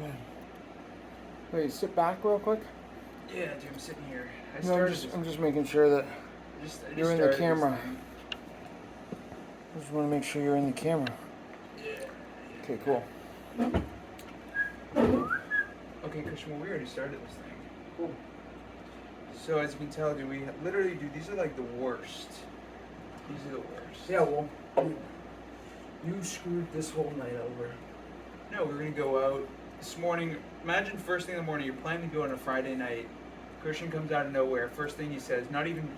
Okay. Wait, sit back real quick. Yeah, dude, I'm sitting here. I'm just making sure that you're in the camera. I just want to make sure you're in the camera. Yeah. Okay, cool. Okay, Christian, well, we already started this thing. Cool. So as you can tell, dude, we literally, dude, these are like the worst. These are the worst. Yeah, well, you screwed this whole night over. No, we're gonna go out this morning. Imagine first thing in the morning, you're planning to go on a Friday night. Christian comes out of nowhere. First thing he says, not even,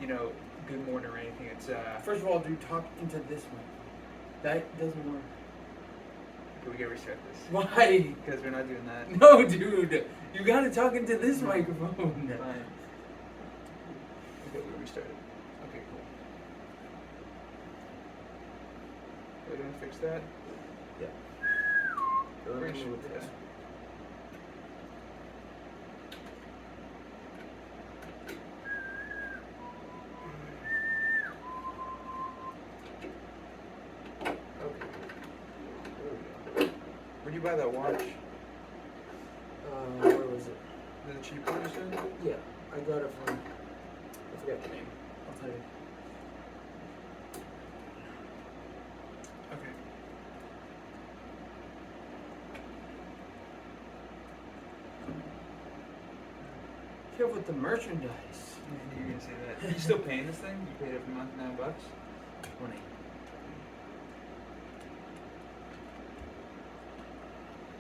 good morning or anything. It's First of all, dude, talk into this one. That doesn't work. Okay, we gotta restart this. Why? Because we're not doing that. No, dude. You gotta talk into this microphone. Fine. Okay, we restarted. Okay, cool. Are we gonna fix that? Yeah. Where should we this. Where do you buy that watch? Where was it? Is it a cheap one, you said? Yeah, I got it from. I forget the name. I'll tell you. Okay. Here with the merchandise. I knew you were gonna say that. You still paying this thing? You paid every month $9? 20.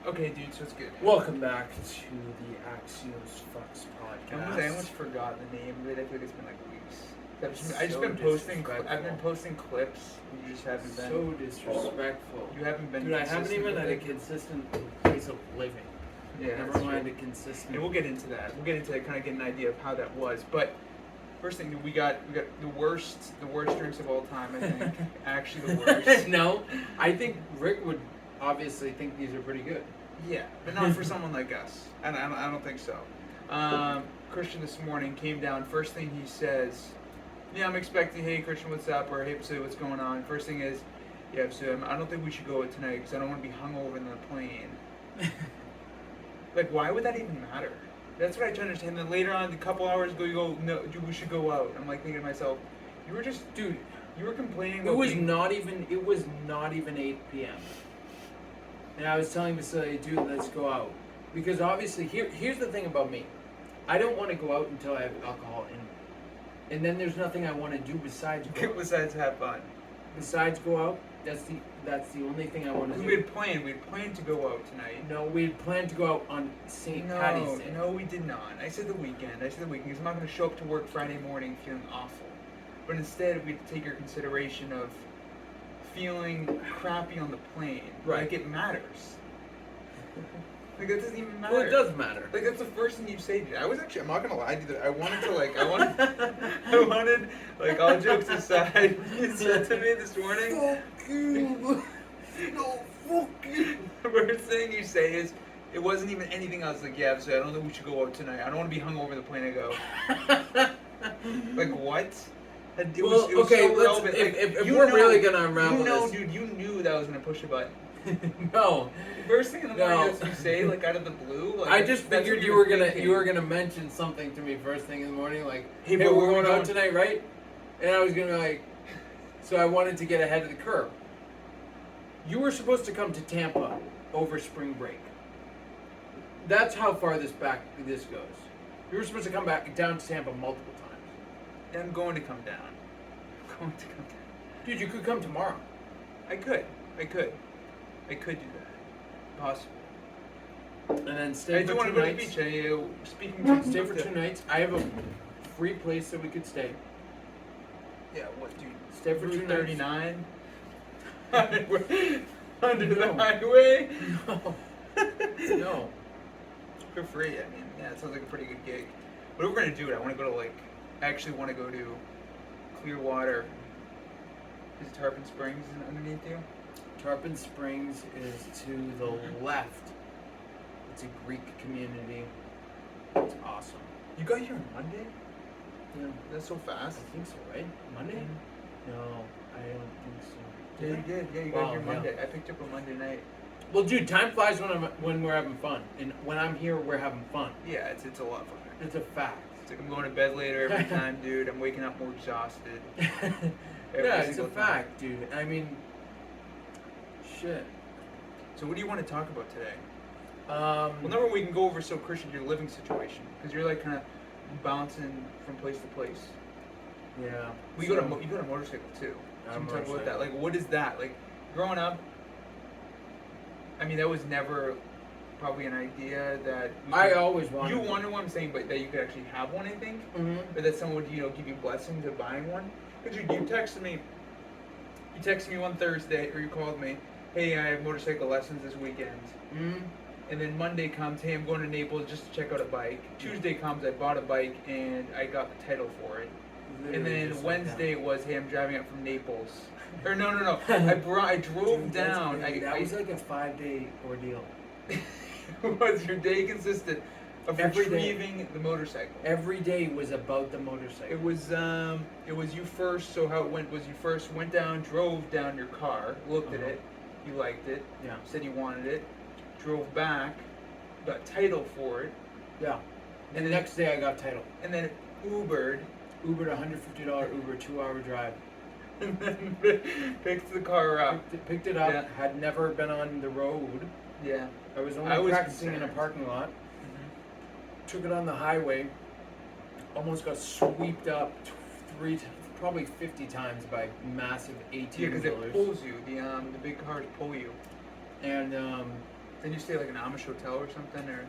Okay, dude, so it's good. Welcome back to the Axios Fux Podcast. I almost forgot the name of it. I feel like it's been like weeks. I've just So been posting. disrespectful. I've been posting clips. And you just haven't been. So disrespectful. You haven't been. Dude, I haven't consistent even with had a it. consistent place of living. Yeah, Never that's mind true. a consistent. And we'll get into that. We'll get into that, kind of get an idea of how that was. But first thing, we got the worst drinks of all time. I think actually the worst. No, I think Rick would obviously think these are pretty good. Yeah, but not for someone like us. And I don't think so. Christian this morning came down. First thing he says, "Yeah, I'm expecting. Hey, Christian, what's up?" Or "Hey, Psu, what's going on?" First thing is, "Yeah, Psu, I don't think we should go out tonight because I don't want to be hungover in the plane." Like, why would that even matter? That's what I try to understand. Then later on, a couple hours ago, you go, "No, dude, we should go out." I'm like thinking to myself, "You were just, dude, you were complaining about." It was not even 8 p.m. And I was telling Vasily, dude, let's go out. Because obviously, here's the thing about me. I don't want to go out until I have alcohol in me. And then there's nothing I want to do besides go out. Besides have fun. Besides go out, that's the only thing I want to do. We had planned to go out tonight. No, we had planned to go out on St. Patty's Day. No, we did not. I said the weekend because I'm not going to show up to work Friday morning feeling awful. But instead, we take your consideration of feeling crappy on the plane. Right. Like, it matters. Like, that doesn't even matter. Well, it does matter. Like, that's the first thing you say to me. I'm not gonna lie to you. I wanted, like, all jokes aside, you said to me this morning. Fuck you. No, fuck you. The first thing you say is, it wasn't even anything else. Like, yeah, so I don't think we should go out tonight. I don't want to be hungover in the plane. I go, like, what? It was okay, so relevant. If we're really gonna unravel this, dude, you knew that I was gonna push a button. No. First thing in the morning, that's what you say, like, out of the blue. Like, I just figured you were gonna mention something to me first thing in the morning, like, hey, but we're going out tonight, right? And I was gonna be like, so I wanted to get ahead of the curve. You were supposed to come to Tampa over spring break. That's how far this goes. You were supposed to come back down to Tampa multiple times. I'm going to come down. Dude, you could come tomorrow. I could do that. Possible. And then stay for 2 nights. I do want to go to the beach. Stay for 2 nights. I have a free place that we could stay. Yeah, what, dude? Stay for 239 under the highway. No. For free. I mean, yeah, it sounds like a pretty good gig. But if we're gonna do it, I want to go to Clearwater. Is Tarpon Springs underneath you? Tarpon Springs is to the left. It's a Greek community. It's awesome. You got here on Monday? Yeah. That's so fast. I think so, right? Monday? No, I don't think so. Yeah, you did. Yeah, you got here Monday. Yeah. I picked up on Monday night. Well, dude, time flies when we're having fun, and when I'm here, we're having fun. Yeah, it's a lot of fun. It's a fact. It's like I'm going to bed later every time, dude. I'm waking up more exhausted. Yeah, it's a fact, dude. I mean, shit. So what do you want to talk about today? Well, number one, we can go over Christian, your living situation, because you're like kind of bouncing from place to place. Yeah. You got a motorcycle too. So talk about that. Like, what is that? Like, growing up, I mean, that was never probably an idea that I always wanted. You wonder what I'm saying, but that you could actually have one, I think. Mm-hmm. Or that someone would, give you blessings of buying one. Because you texted me. You texted me one Thursday, or you called me. Hey, I have motorcycle lessons this weekend. Mm-hmm. And then Monday comes, hey, I'm going to Naples just to check out a bike. Tuesday comes, I bought a bike and I got the title for it. Literally, and then Wednesday was, hey, I'm driving up from Naples. Or no. I drove Dude, down. That was like a 5-day ordeal. Was your day consistent of retrieving the motorcycle? Every day was about the motorcycle. It was you first. So how it went was you first went down, drove down your car, looked at it, you liked it, said you wanted it, drove back, got title for it. Yeah. And the next day I got title. And then Ubered $150 Uber, 2-hour drive. And then picked the car up. Picked it up, had never been on the road. Yeah. I was only practicing in a parking lot. Mm-hmm. Took it on the highway. Almost got swept up probably 50 times by massive 18-wheelers. Yeah, because it pulls you. The big cars pull you. And then you stay like an Amish hotel or something, or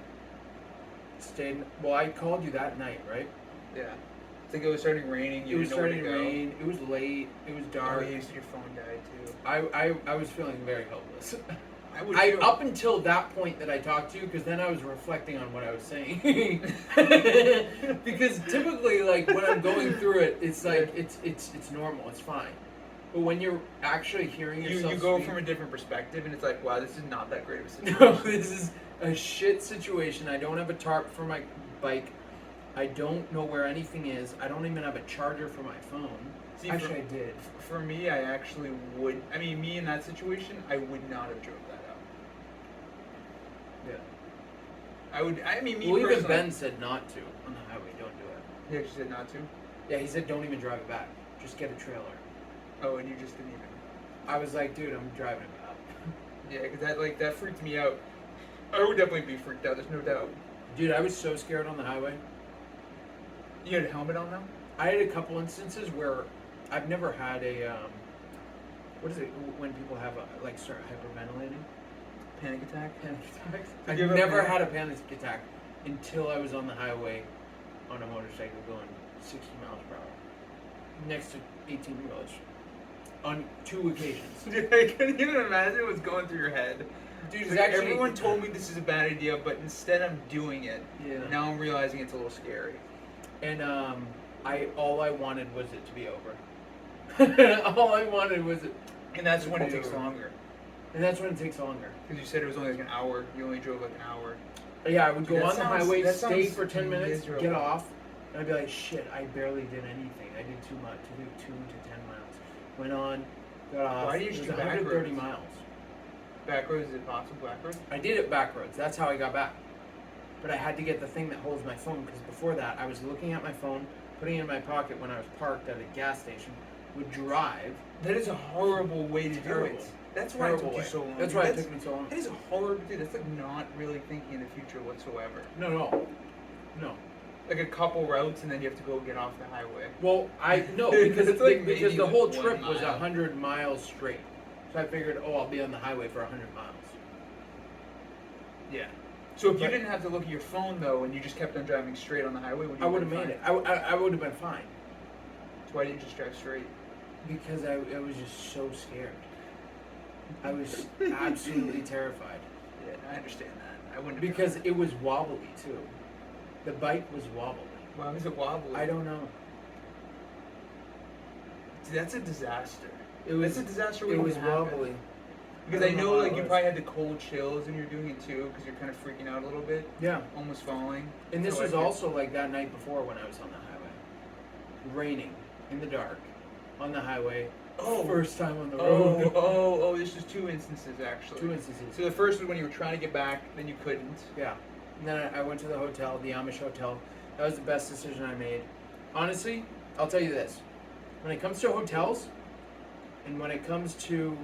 stayed. Well, I called you that night, right? Yeah. I think it was starting raining. It was starting to rain. It was late. It was dark. Oh, your phone died too. I was feeling very helpless. I up until that point that I talked to you, because then I was reflecting on what I was saying. Because typically, like when I'm going through it, it's like it's normal, it's fine. But when you're actually hearing yourself, you go from a different perspective, and it's like, wow, this is not that great of a situation. No, this is a shit situation. I don't have a tarp for my bike. I don't know where anything is. I don't even have a charger for my phone. See, actually, I did. For me, I actually would. I mean, me in that situation, I would not have drove that out. Yeah. I would. I mean, me well, personally. even Ben said not to on the highway. Don't do it. Yeah, she said not to. Yeah, he said don't even drive it back. Just get a trailer. Oh, and you just didn't even. I was like, dude, I'm driving it back. Yeah, because that freaked me out. I would definitely be freaked out. There's no doubt. Dude, I was so scared on the highway. You had a helmet on though? I had a couple instances where I've never had a what is it when people have start hyperventilating? Panic attack? Panic attacks? I've never had a panic attack until I was on the highway on a motorcycle going 60 miles per hour next to 18-wheelers on 2 occasions. Dude, I couldn't even imagine what's going through your head. Dude, like everyone told me this is a bad idea, but instead I'm doing it. Yeah. Now I'm realizing it's a little scary. And all I wanted was it to be over. All I wanted was it. And that's when it takes longer. And that's when it takes longer. Because you said it was only like an hour. You only drove like an hour. Yeah, I would go on the highway, stay for 10 minutes, get off, and I'd be like, shit, I barely did anything. I did too much. I did 2 to 10 miles. Went on, got off. Why do you do 130 miles. Back roads, is it possible back roads? I did it back roads. That's how I got back. But I had to get the thing that holds my phone, because before that, I was looking at my phone, putting it in my pocket when I was parked at a gas station, would drive. That is a horrible way to do it. That's why it took you so long. That's why it took me so long. That is a horrible thing. That's like not really thinking in the future whatsoever. No. Like a couple routes and then you have to go get off the highway. Well, because like because the whole trip was 100 miles straight. So I figured, I'll be on the highway for 100 miles. Yeah. So if you didn't have to look at your phone though, and you just kept on driving straight on the highway, I would have made it. I would have been fine. So why didn't you just drive straight? Because I was just so scared. I was absolutely terrified. Yeah, I understand that. I wouldn't. Because it was wobbly too. The bike was wobbly. Why was it wobbly? I don't know. Dude, that's a disaster. It's a disaster. It was wobbly. Because I know, like, you probably had the cold chills and you're doing it too, because you're kind of freaking out a little bit. Yeah. Almost falling. And this was also like that night before when I was on the highway. Raining, in the dark, on the highway, First time on the road. This was 2 instances actually. 2 instances. So the first was when you were trying to get back, then you couldn't. Yeah. And then I went to the hotel, the Amish hotel. That was the best decision I made. Honestly, I'll tell you this. When it comes to hotels, and when it comes to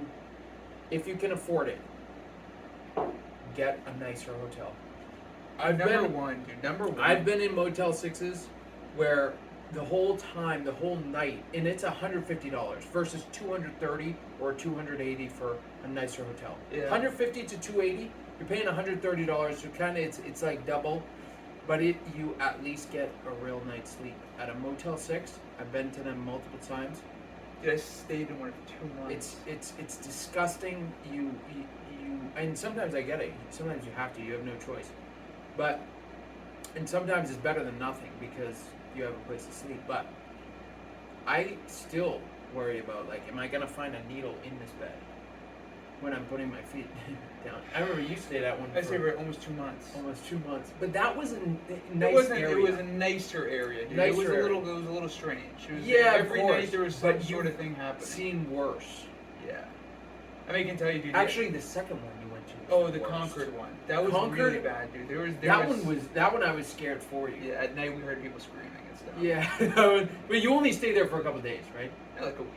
if you can afford it, get a nicer hotel. Number one. I've been in Motel 6s where the whole time, the whole night, and it's $150 versus $230 or $280 for a nicer hotel. Yeah. $150 to $280, you're paying $130. So kind of it's like double, but you at least get a real night's sleep at a Motel 6. I've been to them multiple times. Dude, I stayed in one for 2 months. It's disgusting. You and sometimes I get it. Sometimes you have to. You have no choice. And sometimes it's better than nothing because you have a place to sleep. But I still worry about, like, am I going to find a needle in this bed when I'm putting my feet down? I remember you stayed at one I stayed for almost 2 months. Almost 2 months. But that was a nice area. It was a nicer area, dude. It was a little strange. Every night there was some sort of thing happening. Seen worse. Yeah. I mean, I can tell you, dude. Actually, the second one you went to was the worst. Concord one. That was really bad, dude. That one I was scared for you. Yeah, at night we heard people screaming and stuff. Yeah, but you only stayed there for a couple of days, right? Yeah, like a week.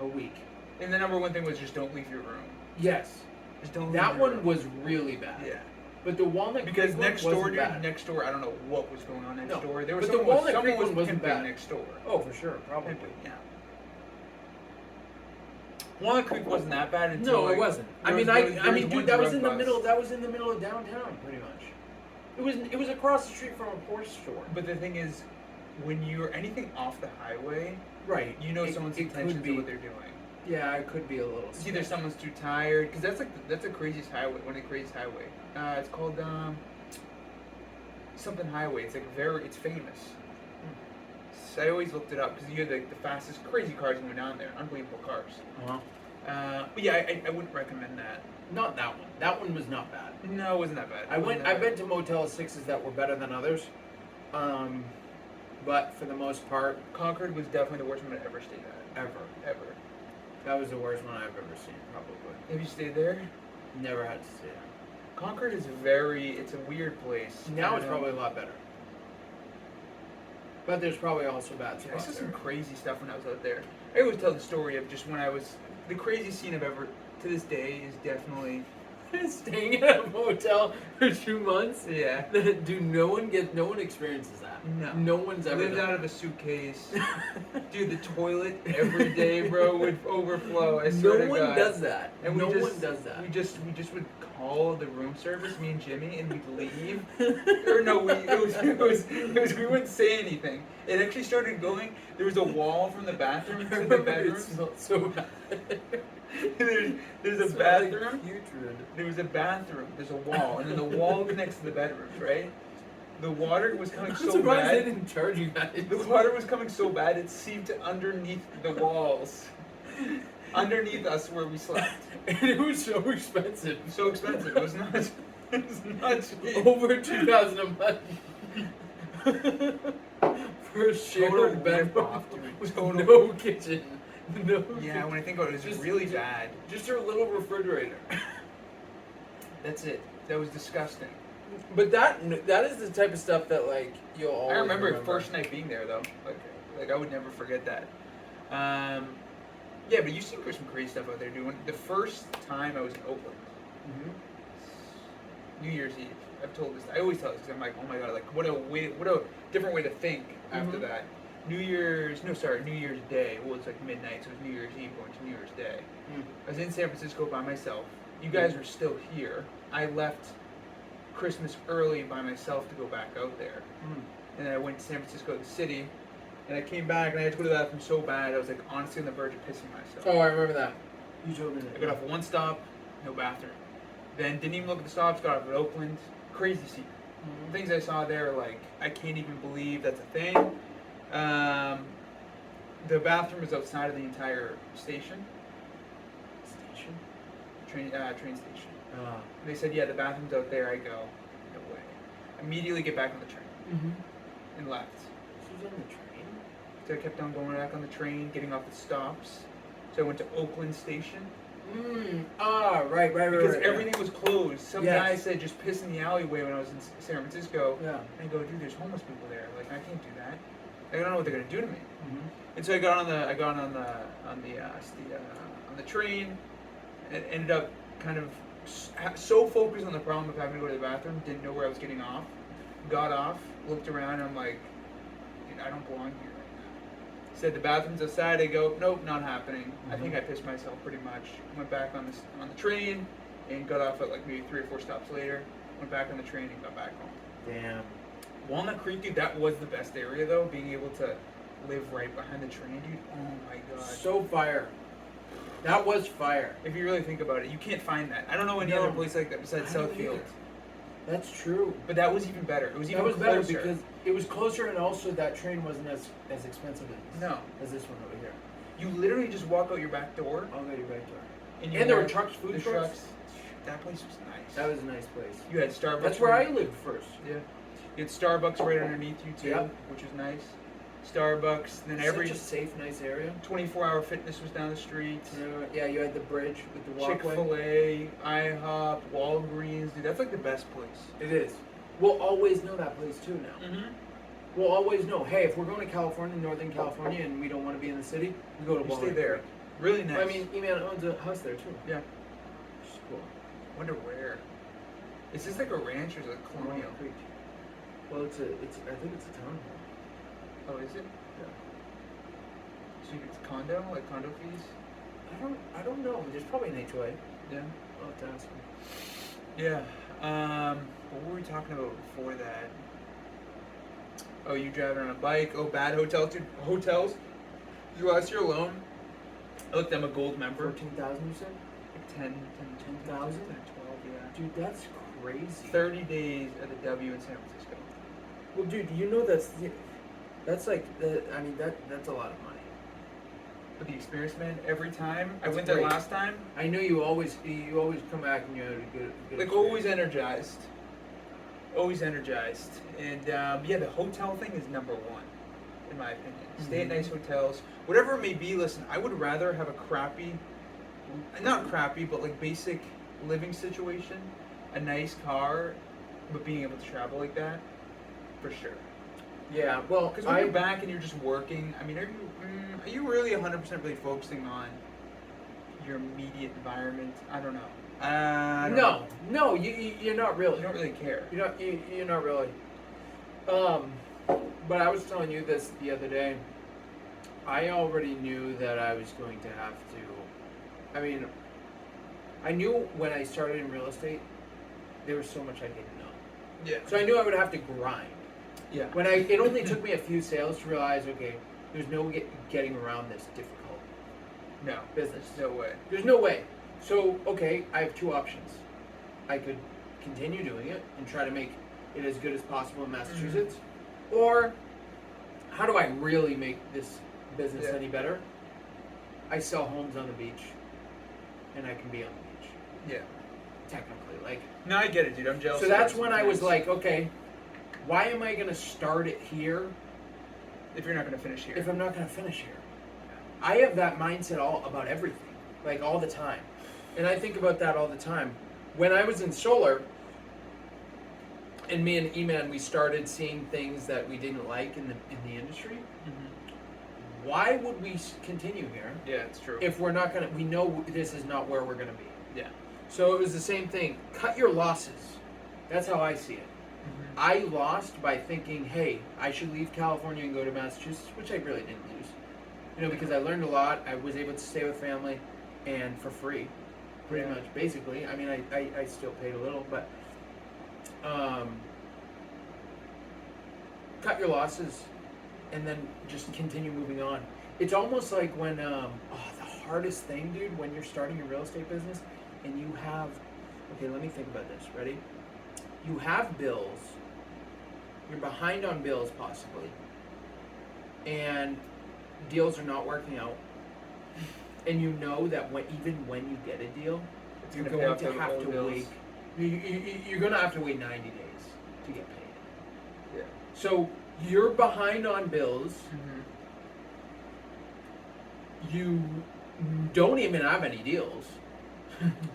A week. And the number one thing was just don't leave your room. Yes. Just don't leave that your one room. was really bad. Yeah. But the Walnut because Creek next one door, wasn't dude, bad. next door, I don't know what was going on next door. There was but the Walnut Creek was one wasn't pimping bad next door. Oh, for sure, probably. Pimping, yeah. Walnut Creek wasn't that bad until it wasn't. I mean, dude, that was in the middle. That was in the middle of downtown, pretty much. It was across the street from a Porsche store. But the thing is, when you're anything off the highway, right? You know someone's intentions of what they're doing. Yeah, it could be a little. It's either someone's too tired, because that's the craziest highway. One of the craziest highway. It's called something highway. It's famous. So I always looked it up because you had the fastest, crazy cars going down there. Unbelievable cars. But yeah, I wouldn't recommend that. Not that one. That one was not bad. No, it wasn't that bad. I've been to Motel 6s that were better than others. But for the most part, Concord was definitely the worst one I ever stayed at. Ever. That was the worst one I've ever seen, probably. Have you stayed there? Never had to stay there. Concord is it's a weird place. Now it's probably a lot better. But there's probably also bad spots. I saw some crazy stuff when I was out there. I always tell the story of just when I was... The craziest scene I've ever... To this day is definitely... Staying at a motel for 2 months? Yeah. Dude, no one experiences that. No. No one's ever lived out of a suitcase. Dude, the toilet every day, bro, would overflow. I swear to God. No one does that. And no one does that. We just would call the room service, me and Jimmy, and we'd leave. Or no, we wouldn't say anything. It actually started going. There was a wall from the bathroom to the bedroom. It smelled so bad. There's a bathroom. Putrid. There was a bathroom. There's a wall, and then the wall connects to the bedrooms, right? The water was coming so bad. They didn't charge you guys. The water was coming so bad it seeped underneath the walls, underneath us where we slept. And it was so expensive. So expensive. It was not. It was not cheap. Over $2,000 a month for a shared bedroom with no kitchen. No. Yeah, when I think about it, it was really bad. Just her little refrigerator. That's it. That was disgusting. But that is the type of stuff that, like, you'll always I remember first night being there though. Like I would never forget that. Yeah, but you've seen some crazy stuff out there, dude. The first time I was in Oakland, New Year's Eve. I've told this. I always tell this because I'm like, oh my God, like what a different way to think after that. New Year's Day. Well, it's like midnight, so it was New Year's Eve going to New Year's Day. I was in San Francisco by myself. You guys were still here. I left Christmas early by myself to go back out there. And then I went to San Francisco, the city, and I came back and I had to go to the bathroom so bad. I was like honestly on the verge of pissing myself. Oh, I remember that. You told me that. I got off at one stop, no bathroom. Then didn't even look at the stops, got off at Oakland. Crazy scene. Things I saw there, like, I can't even believe that's a thing. The bathroom is outside of the entire station. Train station. They said, yeah, the bathroom's out there. I go, no way. Immediately get back on the train. And left. She was on the train? So I kept on going back on the train, getting off the stops. So So I went to Oakland Station. Right. Because everything was closed. Some Yes. guy said just piss in the alleyway when I was in San Francisco. Yeah. And I go, dude, there's homeless people there. Like, I can't do that. I don't know what they're gonna do to me. Mm-hmm. And so I got on the train, and ended up kind of so focused on the problem of having to go to the bathroom, didn't know where I was getting off. Got off, looked around, and I'm like, dude, I don't belong here right now. Said the bathroom's outside. I go, nope, not happening. Mm-hmm. I think I pissed myself pretty much. Went back on the train, and got off at like maybe 3 or 4 stops later. Went back on the train and got back home. Damn. Walnut Creek, dude, that was the best area though. Being able to live right behind the train, dude. Oh my god. So fire. That was fire. If you really think about it, you can't find that. I don't know any other place like that besides I don't Southfield. either. That's true. But that was even better. It was even That was closer. better because it was closer, and also that train wasn't as expensive as this one over here. You literally just walk out your back door. I'll go to your back door. And there were trucks, food the trucks. That place was nice. That was a nice place. You had Starbucks. That's where I lived first. Yeah. You had Starbucks right underneath you too, Yep. which was nice. Starbucks. Then every Such a safe, nice area. 24-hour fitness was down the street. Yeah, you had the bridge with the walkway. Chick-fil-A, IHOP, Walgreens, dude, that's like the best place. It is. We'll always know that place too now. Mm-hmm. We'll always know, hey, if we're going to California, Northern California, and we don't want to be in the city, we go to You Walnut stay there. Creek. Really nice. I mean, E-Man owns a house there too. Yeah. Which is cool. Wonder where. Is this like a ranch or is it a colonial? Walnut Creek. Well, I think it's a town hall. Oh, is it? Yeah. So it's condo, like condo fees? I don't know. There's probably an HOA. Yeah. I'll have to ask him. Yeah. What were we talking about before that? Oh, you driving on a bike. Oh, bad hotels. Dude, hotels. Last year alone, I looked at my gold member. 14,000, you said? Like 10,000? 12, yeah. Dude, that's crazy. 30 days at the W in San Francisco. Well, dude, you know that's like that's a lot of money. But the experience, man, every time I That's went there great. last time, I know you always come back and you have a good like experience. always energized. Always energized. And yeah, the hotel thing is number one, in my opinion. Stay at nice hotels. Whatever it may be, listen, I would rather have a crappy, not crappy, but like basic living situation, a nice car, but being able to travel like that, for sure. Yeah, well, Because when you're back and you're just working, I mean, are you really 100% really focusing on your immediate environment? I don't know. No, you're not really. You don't really care. You're not really. But I was telling you this the other day. I already knew that I was going to have to. I mean, I knew when I started in real estate, there was so much I didn't know. Yeah. So I knew I would have to grind. Yeah. It only took me a few sales to realize, okay, there's no getting around this difficult No. business. No way. There's no way. So, okay, I have two options. I could continue doing it and try to make it as good as possible in Massachusetts, or how do I really make this business any better? I sell homes on the beach, and I can be on the beach. Yeah. Technically, like. No, I get it, dude. I'm jealous. So that's when I was like, okay, why am I gonna start it here if you're not going to finish here. if I'm not gonna finish here? I have that mindset about everything, like all the time, and I think about that all the time. When I was in solar, and me and E-Man, we started seeing things that we didn't like in the industry. Why would we continue here Yeah, it's true. if we're not gonna? We know this is not where we're gonna be. Yeah. So it was the same thing. Cut your losses. That's how I see it. I lost by thinking, hey, I should leave California and go to Massachusetts, which I really didn't lose. You know, because I learned a lot. I was able to stay with family, and for free, pretty much, basically. I mean, I still paid a little, but cut your losses, and then just continue moving on. It's almost like when the hardest thing, dude, when you're starting a real estate business, and you have, okay, let me think about this. Ready? You have bills. You're behind on bills, possibly, and deals are not working out. And you know that even when you get a deal, you're going to have to wait. You're going to have to wait 90 days to get paid. Yeah. So you're behind on bills. You don't even have any deals.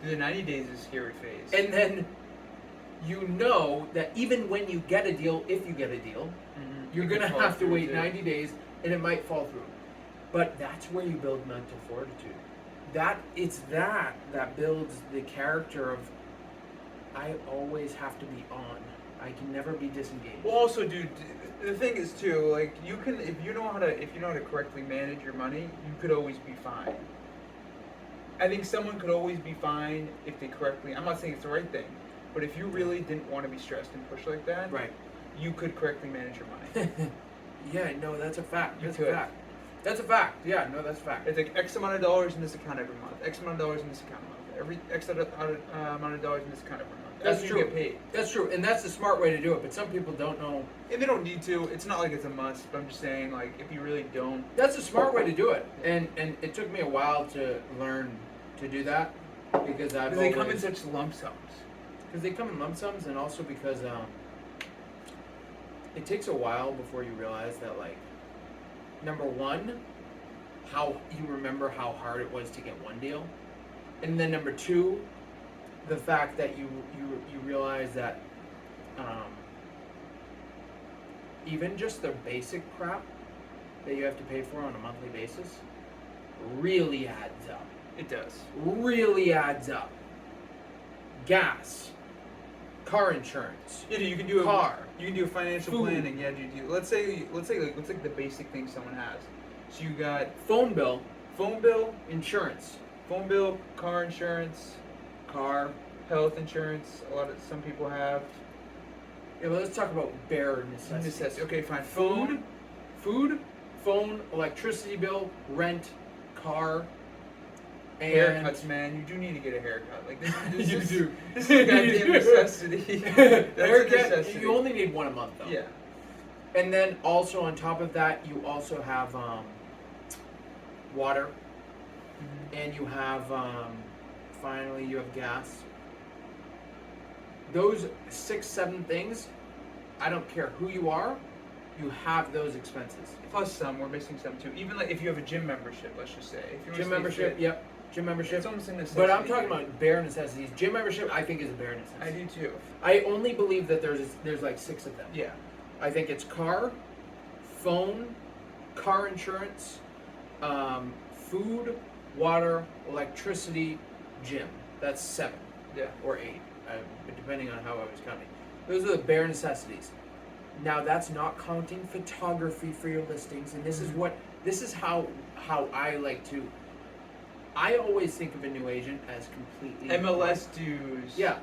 The 90 days is a scary phase. And then you know that even when you get a deal, if you get a deal, you're going to have to wait 90 days and it might fall through. But that's where you build mental fortitude. That builds the character of, I always have to be on. I can never be disengaged. Well, also, dude, the thing is too, like, you can, if you know how to correctly manage your money, you could always be fine. I think someone could always be fine if they correctly. I'm not saying it's the right thing, but if you really didn't want to be stressed and pushed like that, right, you could correctly manage your money. Yeah, no, that's a fact. You That's could. a fact. That's a fact. Yeah, no, that's a fact. It's like X amount of dollars in this account every month. X amount of dollars in this account a month. Every X amount of dollars in this account every month. That's As true. You get paid. That's true, and that's the smart way to do it. But some people don't know. And they don't need to. It's not like it's a must. But I'm just saying, like, if you really don't. That's a smart way to do it, and it took me a while to learn to do that because They come in such lump sums. Because they come in lump sums, and also because it takes a while before you realize that, like, number one, how you remember how hard it was to get one deal, and then number two, the fact that you realize that even just the basic crap that you have to pay for on a monthly basis really adds up. It does. Really adds up. Gas, car insurance, Yeah, you can do car, You can do financial food. planning. Yeah, you do. Let's say like the basic things someone has. So you got phone bill, phone bill, insurance, car insurance, car. health insurance. Some people have. Yeah, but let's talk about bare necessities. Okay, fine. Food, phone, electricity bill, rent, car, and Haircuts, man. You do need to get a haircut. Like this You is, do. This is a goddamn necessity. That's a Haircut. necessity. You only need one a month, though. Yeah. And then also on top of that, you also have water, and you have finally you have gas. Those 6-7 things, I don't care who you are, you have those expenses. Plus some, we're missing some too. Even like if you have a gym membership, let's just say. If you Gym membership, yep. Gym membership. It's almost a necessity. But I'm talking about bare necessities. Gym membership, I think, is a bare necessity. I do too. I only believe that there's like 6 of them. Yeah. I think it's car, phone, car insurance, food, water, electricity, gym. That's 7. Yeah. Or 8, depending on how I was counting. Those are the bare necessities. Now that's not counting photography for your listings, and this is how I like to. I always think of a new agent as completely MLS dues. Yeah.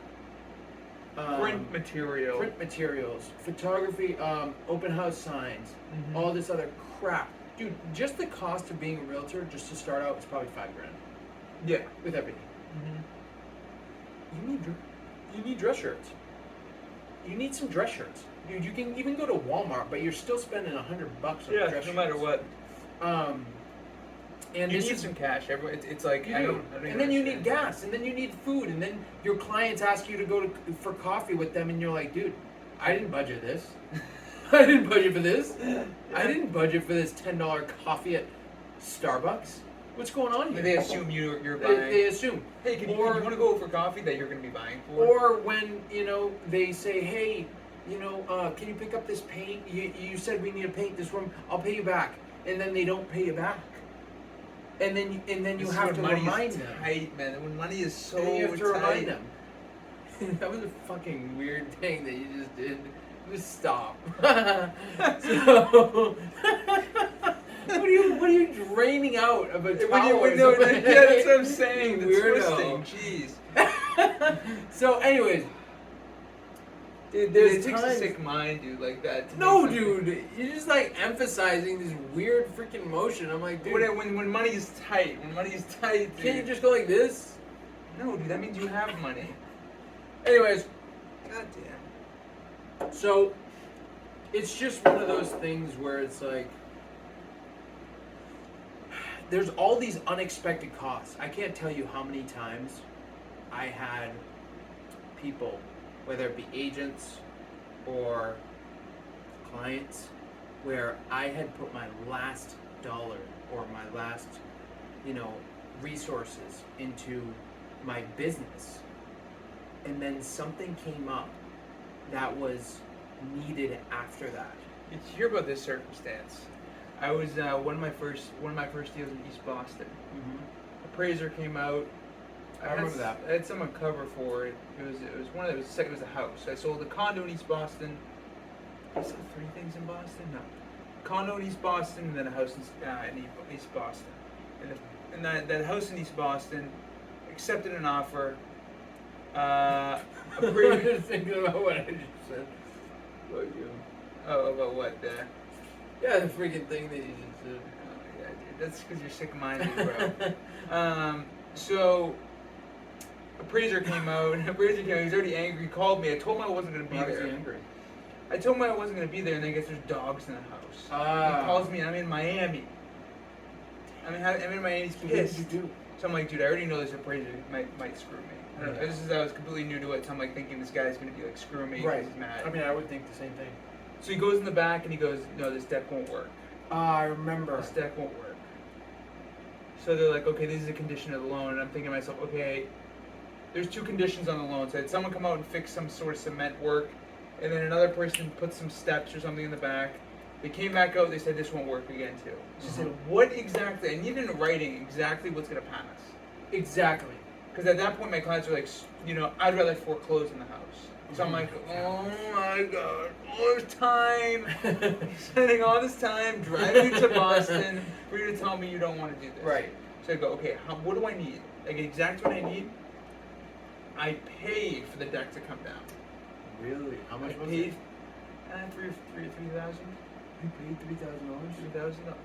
Print materials, photography, open house signs, all this other crap, dude. Just the cost of being a realtor, just to start out, is probably $5,000. Yeah. With everything. You need dress shirts. You need some dress shirts, dude. You can even go to Walmart, but you're still spending $100 on dress shirts. no matter what. And You this need is some cash. It's like you I do. don't And then you need understand. gas, and then you need food, and then your clients ask you to go for coffee with them, and you're like, dude, I didn't budget this. I didn't budget for this. I didn't budget for this $10 coffee at Starbucks. What's going on here? They assume you're buying. They assume. Hey, can you want to go for coffee that you're going to be buying for? Or when, they say, hey, can you pick up this paint? You said we need to paint this room. I'll pay you back. And then they don't pay you back. And then you have to remind them. Tight, man. When money is so And then you have to remind tight. them. That was a fucking weird thing that you just did. Just stop. So, what are you draining out of a towel? Yeah, that's what I'm saying. The Weirdo. twisting. Jeez. So, anyways, dude, It takes a sick mind, dude, like that. No, dude, you're just like emphasizing this weird freaking motion. I'm like, dude, When money is tight, dude. can't you just go like this? No, dude, that means you have money. Anyways, Goddamn. so it's just one of those things where it's like, there's all these unexpected costs. I can't tell you how many times I had people, whether it be agents or clients, where I had put my last dollar or my last, resources into my business, and then something came up that was needed after that. Did you hear about this circumstance? I was one of my first deals in East Boston. Mm-hmm. Appraiser came out. I remember that. I had someone cover for it. It was a house. I sold a condo in East Boston. I sold 3 things in Boston. No, condo in East Boston, and then a house in East Boston. And that house in East Boston accepted an offer. I'm just thinking about what I just said. About you. Oh, about what? Yeah, the freaking thing that you just said. Oh, yeah, dude, that's because you're sick-minded, bro. So, appraiser came out. He was already angry. He called me. I told him I wasn't going to be Why was there. he angry? I told him I wasn't going to be there, and then I guess there's dogs in the house. He calls me, and I'm in Miami. I'm in Miami. He's pissed. What did you do? So I'm like, dude, I already know this appraiser might screw me. I don't know. I was completely new to it, so I'm like thinking this guy's going to be like screwing me because he's mad. I mean, I would think the same thing. So he goes in the back and he goes, no, this deck won't work. I remember. This deck won't work. So they're like, okay, this is a condition of the loan. And I'm thinking to myself, okay, there's 2 conditions on the loan. So I had someone come out and fix some sort of cement work, and then another person put some steps or something in the back. They came back out, they said this won't work again too. She said, what exactly? I need in writing exactly what's going to pass. Exactly. Because at that point, my clients are like, I'd rather foreclose in the house. So I'm like, oh my God, all this time, spending all this time driving to Boston for you to tell me you don't want to do this. Right. So I go, okay, what do I need? Like exactly what I need. I paid for the deck to come down. Really? How much was paid, it? $3,000. You paid $3,000? $3,000.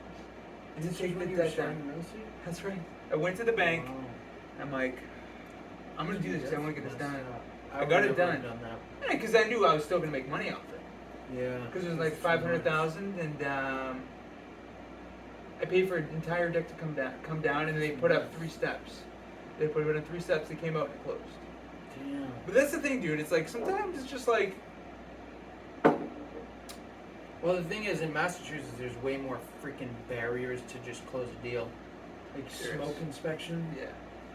Is it taking the the debt debt down? real estate? That's right. I went to the bank. Wow. I'm like, I'm gonna do this because I want to get this done. I would got it never done. have done that. Yeah, because I knew I was still gonna make money off it. Yeah. Because it was like 500,000, and I paid for an entire deck to come down, and they put up 3 steps. They put it in 3 steps. They came out and closed. Damn. But that's the thing, dude. It's like sometimes it's just like. Well, the thing is, in Massachusetts, there's way more freaking barriers to just close a deal. Like smoke inspection. Yeah.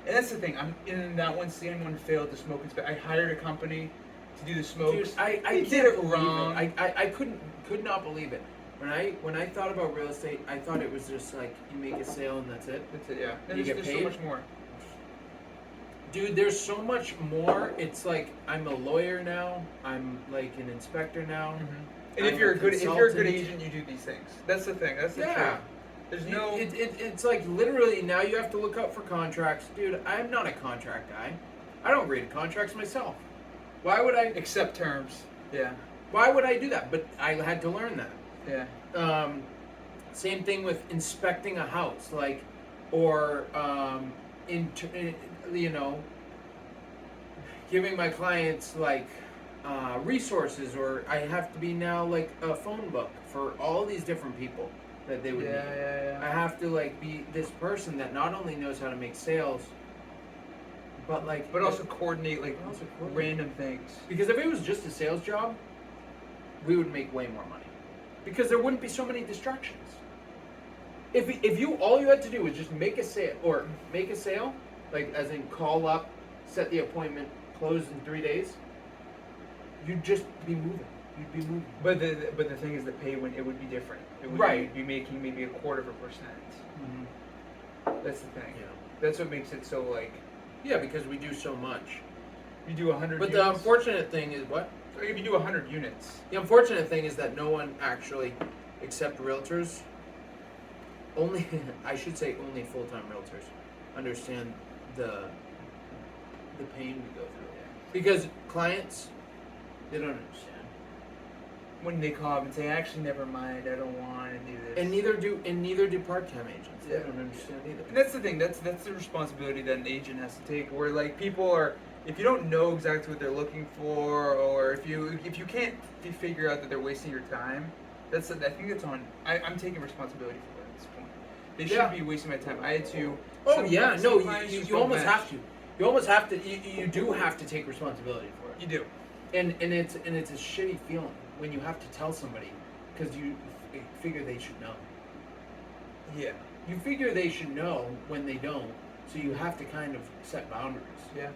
And that's the thing. I'm in that one. Same one failed the smoke inspection. I hired a company to do the smokes. Dude, I did it wrong. I could not believe it. When I thought about real estate, I thought it was just like you make a sale and that's it. That's it. Yeah. And you get there's paid? so much more. Dude, there's so much more. It's like I'm a lawyer now. I'm like an inspector now. Mm-hmm. And I'm if you're a good consultant. agent, you do these things. That's the thing. That's the truth. There's no. It's like literally now you have to look up for contracts, dude. I'm not a contract guy. I don't read contracts myself. Why would I accept terms? Yeah. Why would I do that? But I had to learn that. Yeah. Same thing with inspecting a house, like, or giving my clients like resources, or I have to be now like a phone book for all these different people that they would need. Yeah. I have to like be this person that not only knows how to make sales, but also coordinate like random things. Because if it was just a sales job, we would make way more money. Because there wouldn't be so many distractions. If you all you had to do was just make a sale, like as in call up, set the appointment, close in 3 days, you'd just be moving. You'd be moving. But the thing is, the pay would be different. It would be making maybe 0.25%. Mm-hmm. That's the thing. Yeah. That's what makes it so like. Yeah, because we do so much. You do 100. But units. the unfortunate thing is what? Like if you do 100 units. The unfortunate thing is that no one actually, except realtors, only only full-time realtors understand the pain we go through. Yeah. Because clients, they don't understand. When they call up and say, actually, never mind, I don't want to do this. And neither do part-time agents. They don't understand either. And that's the thing. That's the responsibility that an agent has to take. Where like people are, if you don't know exactly what they're looking for, or if you can't figure out that they're wasting your time, I think that's on. I'm taking responsibility for it at this point. They shouldn't be wasting my time. I had to. You almost have to. You almost have to. You do have to take responsibility for it. You do. And it's a shitty feeling when you have to tell somebody because you figure they should know. Yeah. You figure they should know when they don't, So you have to kind of set boundaries. Yeah.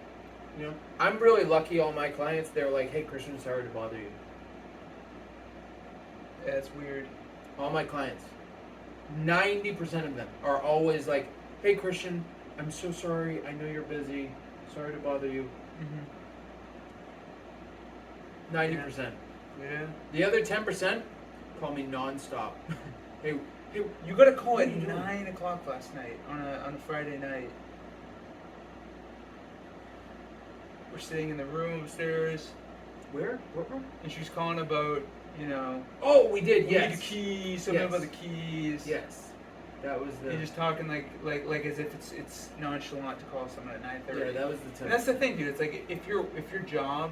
You know, I'm really lucky. All my clients, they're like, "Hey, Christian, sorry to bother you." Yeah, it's weird. All my clients, 90% of them are always like, "Hey, Christian, I'm so sorry. I know you're busy. Sorry to bother you." 90%. Yeah. The other 10% call me nonstop. hey, You got a call What at are you doing? 9 o'clock last night on a Friday night. We're sitting in the room upstairs, where? What room? and she's calling about, you know, Oh, we did. we Yes. need the keys, something Yes. about the keys. Yes. That was the. You're just talking like as if it's nonchalant to call someone at 9:30. Yeah, that was the 10. And that's the thing, dude. It's like if your job,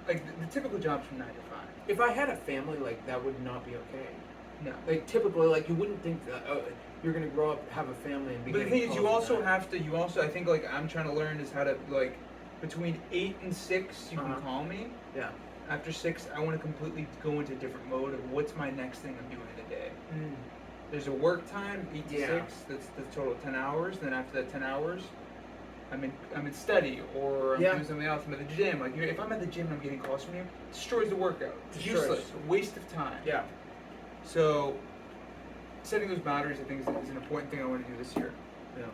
like the typical job's from 9 to 5. If I had a family, like that would not be okay. No. Like typically, like you wouldn't think that you're gonna grow up, have a family, and be. But the getting thing is, you calls at also night. have to. You also, I think, like I'm trying to learn is how to like between 8 and 6, you Uh-huh. can call me. Yeah. After 6, I want to completely go into a different mode of what's my next thing I'm doing in the day. There's a work time, 8 to Yeah. 6. That's the total 10 hours. Then after that 10 hours, I'm in study or I'm Yeah. doing something else. I'm at the gym. Like if I'm at the gym and I'm getting calls from you, it destroys the workout. It's Destroys. useless. A waste of time. Yeah. So setting those boundaries, I think, is an important thing I want to do this year. Yeah.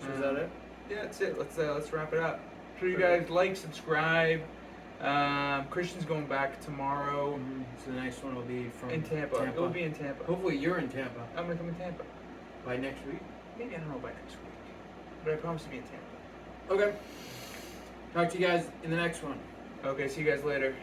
So is that it? Yeah, that's it. Let's wrap it up. So you Perfect. guys like, subscribe. Christian's going back tomorrow So the next one will be from in Tampa. It will be in Tampa. Hopefully you're in Tampa I'm gonna come in Tampa. by next week. Maybe I don't know by next week, but I promise to be in Tampa. Okay. Talk to you guys in the next one. Okay, see you guys later.